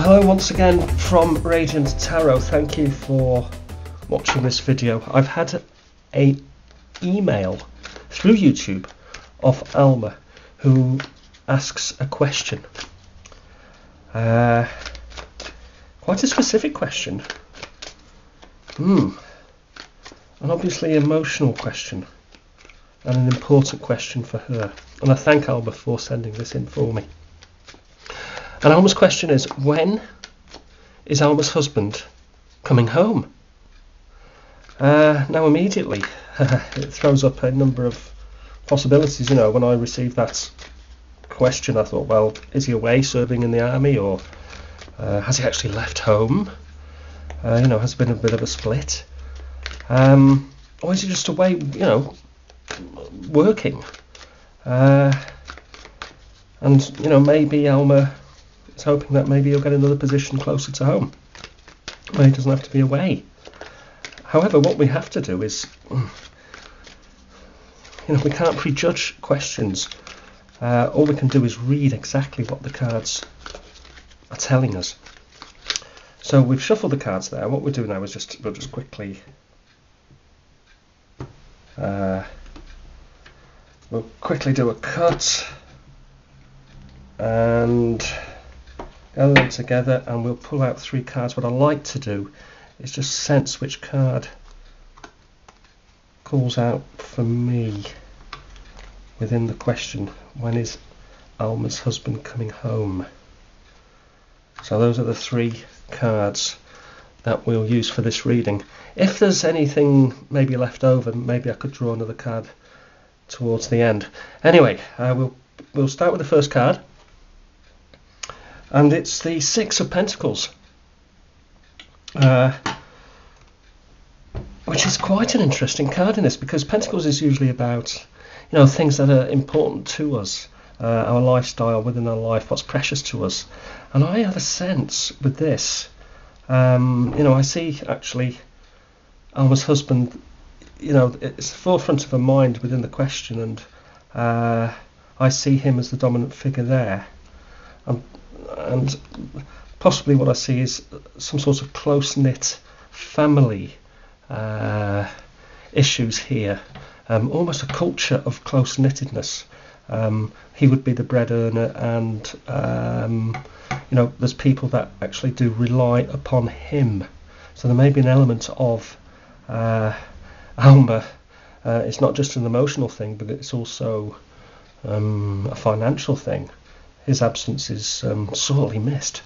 Hello once again from Radiant Tarot. Thank you for watching this video. I've had an email through YouTube of Alma who asks a question. Quite a specific question. An obviously emotional question and an important question for her. And I thank Alma for sending this in for me. And Alma's question is, when is Alma's husband coming home? Now immediately it throws up a number of possibilities. You know, when I received that question I thought, well, is he away serving in the army, or has he actually left home? You know, has been a bit of a split, or is he just away, you know, working? And you know, maybe Alma is hoping that maybe he'll get another position closer to home where he doesn't have to be away. However, what we have to do is, you know, we can't prejudge questions. All we can do is read exactly what the cards are telling us. So we've shuffled the cards there. What we'll do now is we'll just quickly we'll quickly do a cut and gather them together, and we'll pull out 3 cards. What I like to do is just sense which card calls out for me within the question. When is Alma's husband coming home? So those are the 3 cards that we'll use for this reading. If there's anything maybe left over, maybe I could draw another card towards the end. Anyway, we'll start with the first card, and it's the 6 of Pentacles, which is quite an interesting card in this, because Pentacles is usually about, you know, things that are important to us, our lifestyle within our life, what's precious to us. And I have a sense with this, you know, I see actually Alma's husband, you know, it's the forefront of her mind within the question, and I see him as the dominant figure there. And possibly what I see is some sort of close-knit family issues here, almost a culture of close-knittedness. He would be the bread earner, and you know, there's people that actually do rely upon him. So there may be an element of Alma. It's not just an emotional thing, but it's also a financial thing. His absence is sorely missed.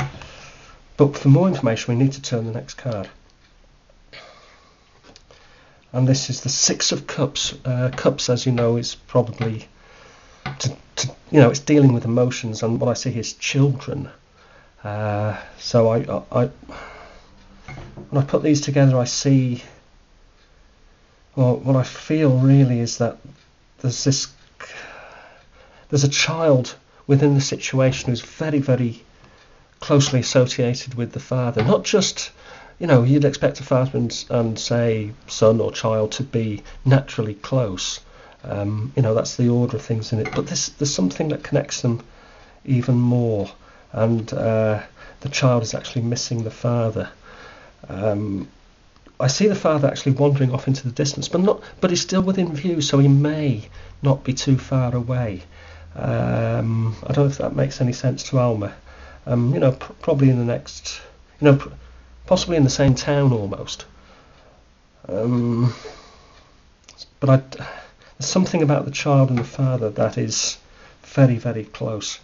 But for more information, we need to turn the next card. And this is the 6 of Cups. Cups, as you know, is probably, you know, it's dealing with emotions, and what I see is children. So when I put these together, I see, well, what I feel really is that there's a child within the situation who's very, very closely associated with the father. Not just, you know, you'd expect a father and say son or child to be naturally close. You know, that's the order of things in it. But there's something that connects them even more, and the child is actually missing the father. I see the father actually wandering off into the distance, but he's still within view, so he may not be too far away. I don't know if that makes any sense to Alma. You know, probably in the next, you know, possibly in the same town almost. But there's something about the child and the father that is very, very close.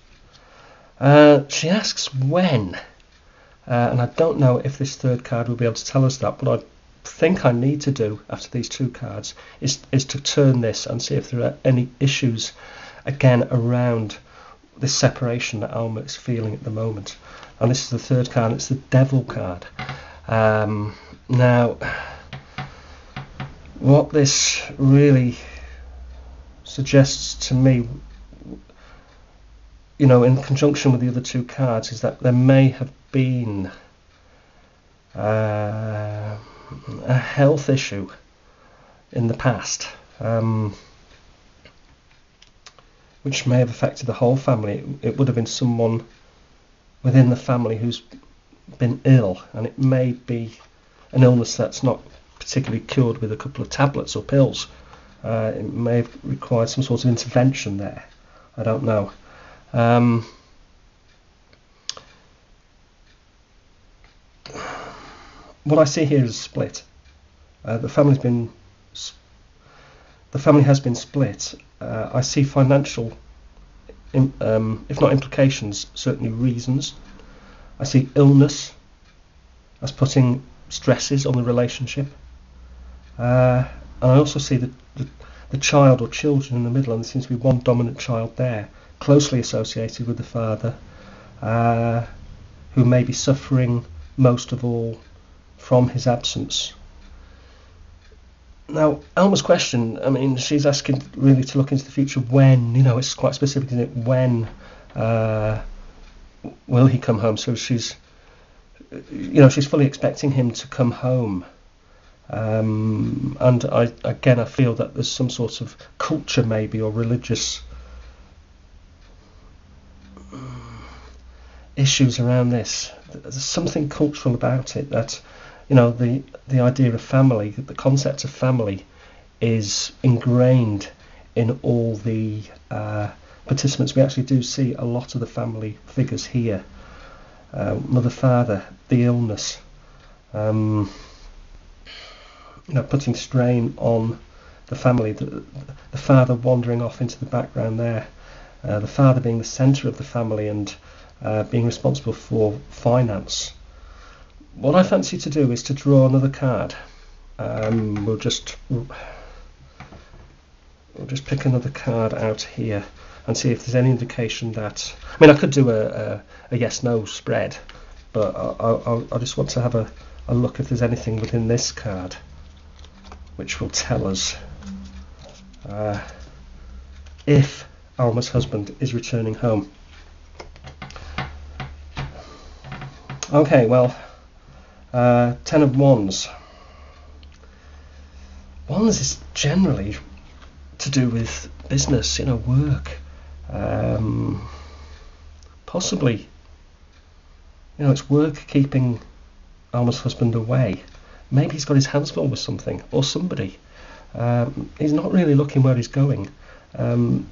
She asks when, and I don't know if this 3rd card will be able to tell us that, but I think I need to do after these 2 cards is to turn this and see if there are any issues again around this separation that Alma is feeling at the moment. And this is the 3rd card, and it's the Devil card. Now, what this really suggests to me, you know, in conjunction with the other 2 cards, is that there may have been a health issue in the past, which may have affected the whole family. It would have been someone within the family who's been ill, and it may be an illness that's not particularly cured with a couple of tablets or pills. It may have required some sort of intervention there. I don't know. What I see here is a split. The family has been split. I see financial, if not implications, certainly reasons. I see illness as putting stresses on the relationship. And I also see the child or children in the middle, and there seems to be one dominant child there, closely associated with the father, who may be suffering most of all from his absence. Now, Alma's question, I mean, she's asking really to look into the future. When, it's quite specific, isn't it? When will he come home? So she's fully expecting him to come home. And I feel that there's some sort of culture maybe, or religious issues around this. There's something cultural about it that, the idea of family, the concept of family is ingrained in all the participants. We actually do see a lot of the family figures here. Mother, father, the illness, putting strain on the family, the father wandering off into the background there, the father being the centre of the family and being responsible for finance. What I fancy to do is to draw another card. We'll just pick another card out here and see if there's any indication that, I could do a yes/no spread, but I just want to have a look if there's anything within this card which will tell us if Alma's husband is returning home. Okay, well, 10 of Wands. Wands is generally to do with business, work. Possibly, it's work keeping Alma's husband away. Maybe he's got his hands full with something or somebody. He's not really looking where he's going. I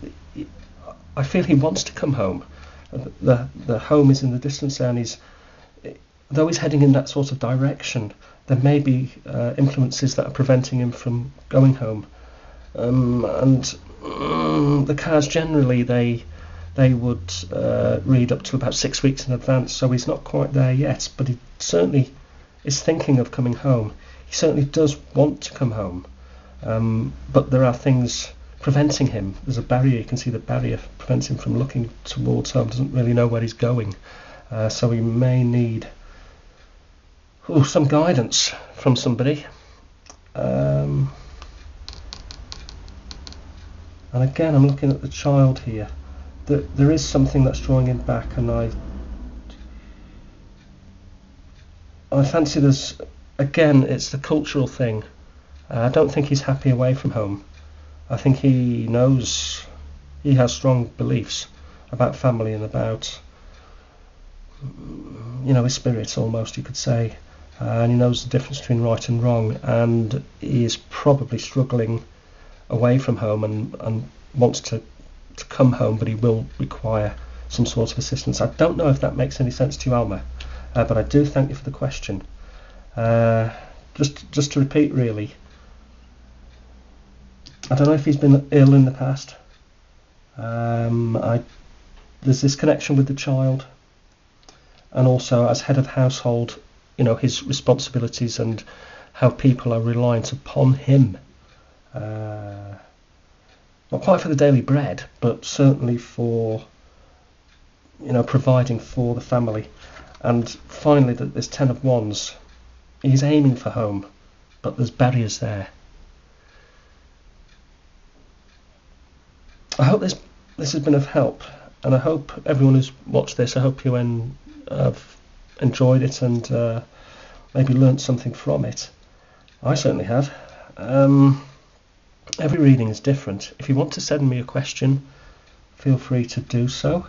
feel he wants to come home. The home is in the distance there, and though he's heading in that sort of direction, there may be influences that are preventing him from going home. And the cards generally, they would read up to about 6 weeks in advance, so he's not quite there yet, but he certainly is thinking of coming home. He certainly does want to come home, but there are things preventing him. There's a barrier. You can see the barrier prevents him from looking towards home. Doesn't really know where he's going, so he may need some guidance from somebody. And again, I'm looking at the child here. There is something that's drawing him back, and I fancy there's, again, it's the cultural thing. I don't think he's happy away from home. I think he knows, he has strong beliefs about family and about, his spirit almost, you could say. And he knows the difference between right and wrong, and he is probably struggling away from home and wants to come home, but he will require some sort of assistance. I don't know if that makes any sense to you, Alma, but I do thank you for the question. Just to repeat, really, I don't know if he's been ill in the past. There's this connection with the child, and also as head of household, his responsibilities and how people are reliant upon him. Not quite for the daily bread, but certainly for, providing for the family. And finally, this 10 of Wands, he's aiming for home, but there's barriers there. I hope this has been of help, and I hope everyone who's watched this, I hope you have enjoyed it and maybe learnt something from it. I certainly have. Every reading is different. If you want to send me a question, feel free to do so.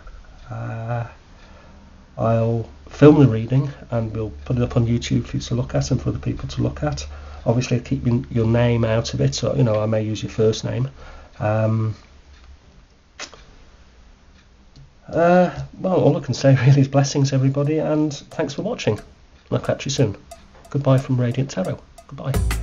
I'll film the reading and we'll put it up on YouTube for you to look at and for other people to look at. Obviously, I'll keep your name out of it, so I may use your first name. Well, all I can say really is blessings, everybody, and thanks for watching. I'll catch you soon. Goodbye from Radiant Tarot. Goodbye.